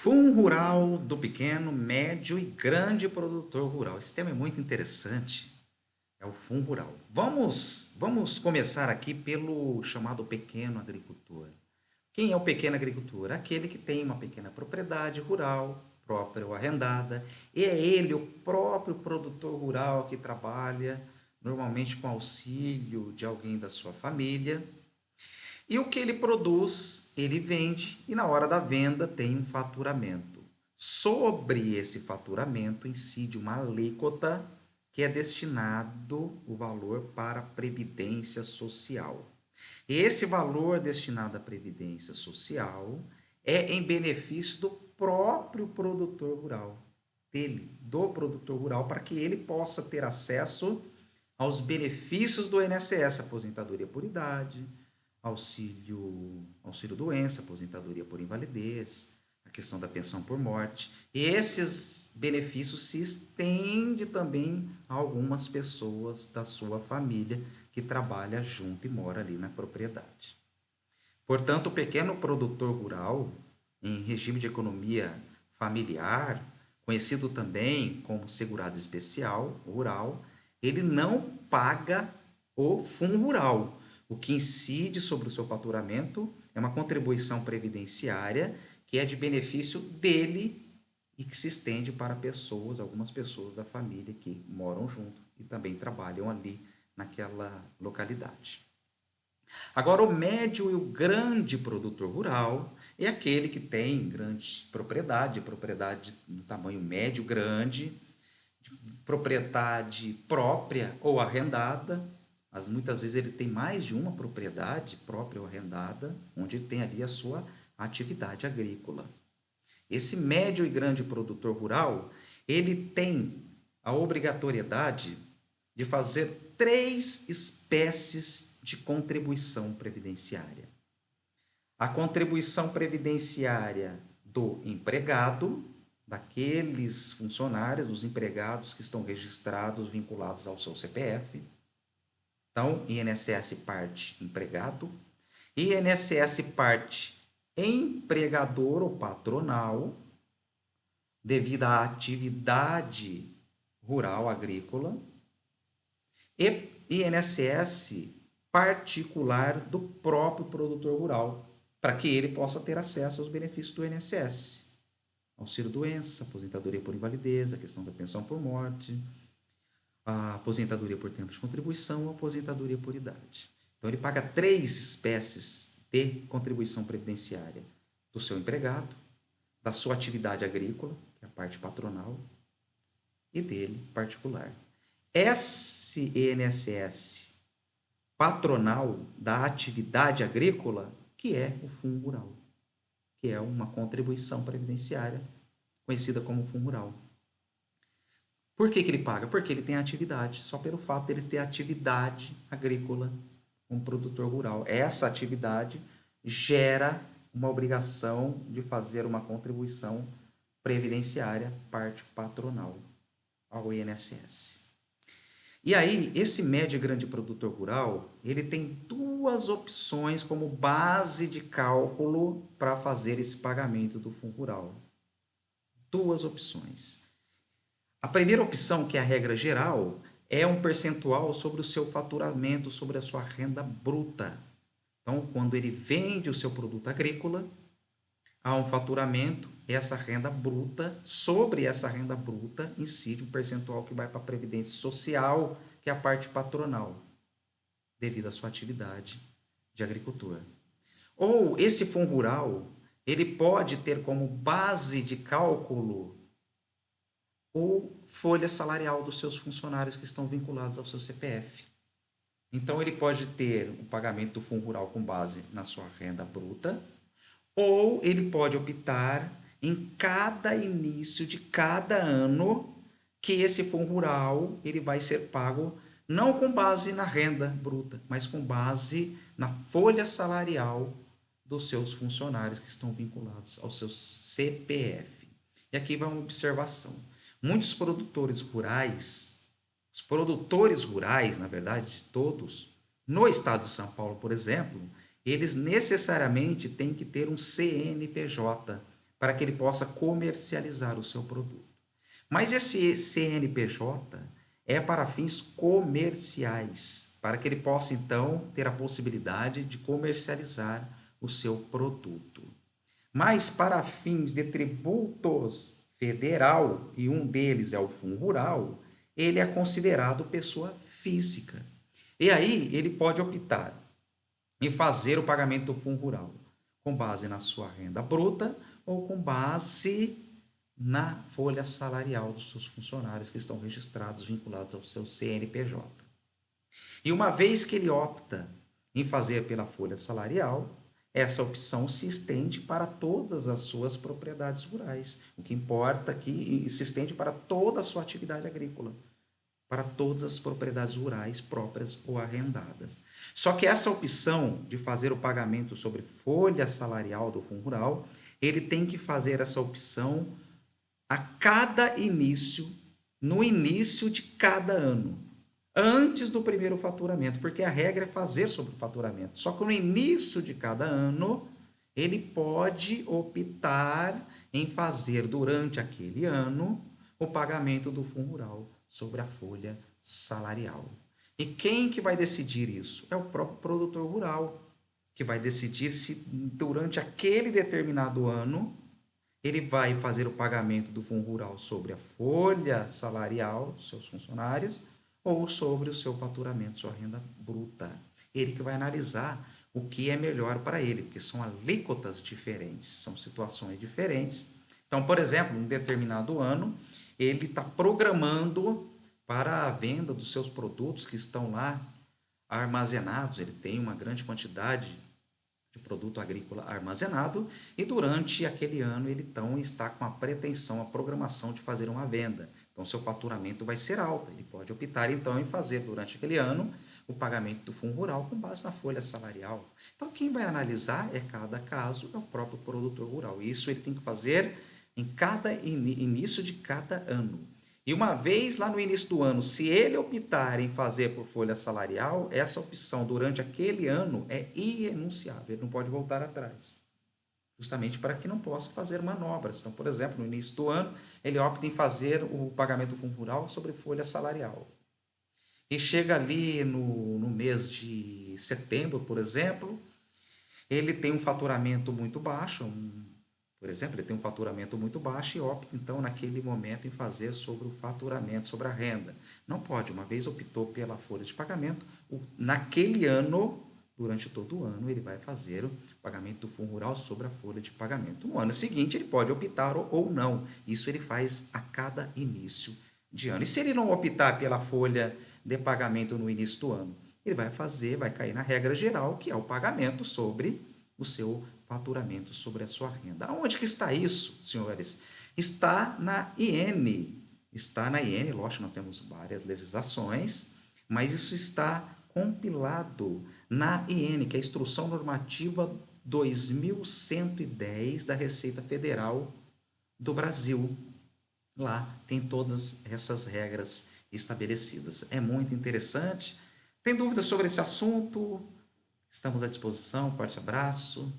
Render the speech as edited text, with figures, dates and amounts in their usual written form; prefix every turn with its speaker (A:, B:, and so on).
A: Fundo rural do pequeno, médio e grande produtor rural. Esse tema é muito interessante, é o fundo rural. Vamos começar aqui pelo chamado pequeno agricultor. Quem é o pequeno agricultor? Aquele que tem uma pequena propriedade rural, própria ou arrendada, e é ele, o próprio produtor rural, que trabalha normalmente com auxílio de alguém da sua família. E o que ele produz, ele vende e na hora da venda tem um faturamento. Sobre esse faturamento incide uma alíquota que é destinado o valor para a previdência social. Esse valor destinado à previdência social é em benefício do próprio produtor rural, do produtor rural, para que ele possa ter acesso aos benefícios do INSS, aposentadoria por idade, auxílio doença, aposentadoria por invalidez, a questão da pensão por morte. E esses benefícios se estendem também a algumas pessoas da sua família que trabalha junto e mora ali na propriedade. Portanto, o pequeno produtor rural, em regime de economia familiar, conhecido também como segurado especial rural, ele não paga o fundo rural. O que incide sobre o seu faturamento é uma contribuição previdenciária que é de benefício dele e que se estende para pessoas, algumas pessoas da família que moram junto e também trabalham ali naquela localidade. Agora, o médio e o grande produtor rural é aquele que tem grande propriedade de tamanho médio, grande, propriedade própria ou arrendada. Muitas vezes ele tem mais de uma propriedade própria ou arrendada, onde ele tem ali a sua atividade agrícola. Esse médio e grande produtor rural, ele tem a obrigatoriedade de fazer 3 espécies de contribuição previdenciária. A contribuição previdenciária do empregado, daqueles funcionários, dos empregados que estão registrados, vinculados ao seu CPF. Então, INSS parte empregado, INSS parte empregador ou patronal, devido à atividade rural agrícola, e INSS particular do próprio produtor rural, para que ele possa ter acesso aos benefícios do INSS. Auxílio doença, aposentadoria por invalidez, a questão da pensão por morte, a aposentadoria por tempo de contribuição, a aposentadoria por idade. Então, ele paga 3 espécies de contribuição previdenciária do seu empregado, da sua atividade agrícola, que é a parte patronal, e dele, particular. Esse INSS patronal da atividade agrícola, que é o fundo rural, que é uma contribuição previdenciária conhecida como fundo rural. Por que ele paga? Porque ele tem atividade, só pelo fato de ele ter atividade agrícola como produtor rural. Essa atividade gera uma obrigação de fazer uma contribuição previdenciária, parte patronal, ao INSS. E aí, esse médio e grande produtor rural, ele tem 2 opções como base de cálculo para fazer esse pagamento do fundo rural. 2 opções. A primeira opção, que é a regra geral, é um percentual sobre o seu faturamento, sobre a sua renda bruta. Então, quando ele vende o seu produto agrícola, há um faturamento, essa renda bruta, sobre essa renda bruta, incide um percentual que vai para a Previdência Social, que é a parte patronal, devido à sua atividade de agricultor. Ou esse fundo rural, ele pode ter como base de cálculo ou folha salarial dos seus funcionários que estão vinculados ao seu CPF. Então, ele pode ter o pagamento do fundo rural com base na sua renda bruta, ou ele pode optar em cada início de cada ano que esse fundo rural ele vai ser pago não com base na renda bruta, mas com base na folha salarial dos seus funcionários que estão vinculados ao seu CPF. E aqui vai uma observação. Muitos produtores rurais, os produtores rurais, na verdade, de todos, no estado de São Paulo, por exemplo, eles necessariamente têm que ter um CNPJ para que ele possa comercializar o seu produto. Mas esse CNPJ é para fins comerciais, para que ele possa então ter a possibilidade de comercializar o seu produto. Mas para fins de tributos federal, e um deles é o Fundo Rural, ele é considerado pessoa física. E aí ele pode optar em fazer o pagamento do Fundo Rural com base na sua renda bruta ou com base na folha salarial dos seus funcionários que estão registrados, vinculados ao seu CNPJ. E uma vez que ele opta em fazer pela folha salarial, essa opção se estende para todas as suas propriedades rurais. O que importa aqui se estende para toda a sua atividade agrícola, para todas as propriedades rurais próprias ou arrendadas. Só que essa opção de fazer o pagamento sobre folha salarial do Fundo Rural, ele tem que fazer essa opção a cada início, no início de cada ano, antes do primeiro faturamento, porque a regra é fazer sobre o faturamento. Só que no início de cada ano, ele pode optar em fazer durante aquele ano o pagamento do Fundo Rural sobre a folha salarial. E quem que vai decidir isso? É o próprio produtor rural, que vai decidir se durante aquele determinado ano ele vai fazer o pagamento do Fundo Rural sobre a folha salarial dos seus funcionários ou sobre o seu faturamento, sua renda bruta. Ele que vai analisar o que é melhor para ele, porque são alíquotas diferentes, são situações diferentes. Então, por exemplo, em um determinado ano, ele está programando para a venda dos seus produtos que estão lá armazenados, ele tem uma grande quantidade de produto agrícola armazenado e durante aquele ano ele então está com a pretensão, a programação de fazer uma venda. Então seu faturamento vai ser alto, ele pode optar então em fazer durante aquele ano o pagamento do Fundo Rural com base na folha salarial. Então quem vai analisar é cada caso, é o próprio produtor rural. Isso ele tem que fazer em cada início de cada ano. E uma vez lá no início do ano, se ele optar em fazer por folha salarial, essa opção durante aquele ano é irrenunciável, ele não pode voltar atrás. Justamente para que não possa fazer manobras. Então, por exemplo, no início do ano, ele opta em fazer o pagamento do Fundo Rural sobre folha salarial. E chega ali no mês de setembro, por exemplo, ele tem um faturamento muito baixo, por exemplo, ele tem um faturamento muito baixo e opta, então, naquele momento, em fazer sobre o faturamento, sobre a renda. Não pode, uma vez optou pela folha de pagamento, naquele ano, durante todo o ano, ele vai fazer o pagamento do Fundo Rural sobre a folha de pagamento. No ano seguinte, ele pode optar ou não. Isso ele faz a cada início de ano. E se ele não optar pela folha de pagamento no início do ano, ele vai cair na regra geral, que é o pagamento sobre o seu faturamento, sobre a sua renda. Onde que está isso, senhores? Está na IN. Está na IN, lógico, nós temos várias legislações, mas isso está compilado na IN, que é a Instrução Normativa 2110 da Receita Federal do Brasil. Lá tem todas essas regras estabelecidas. É muito interessante. Tem dúvidas sobre esse assunto? Estamos à disposição. Forte abraço.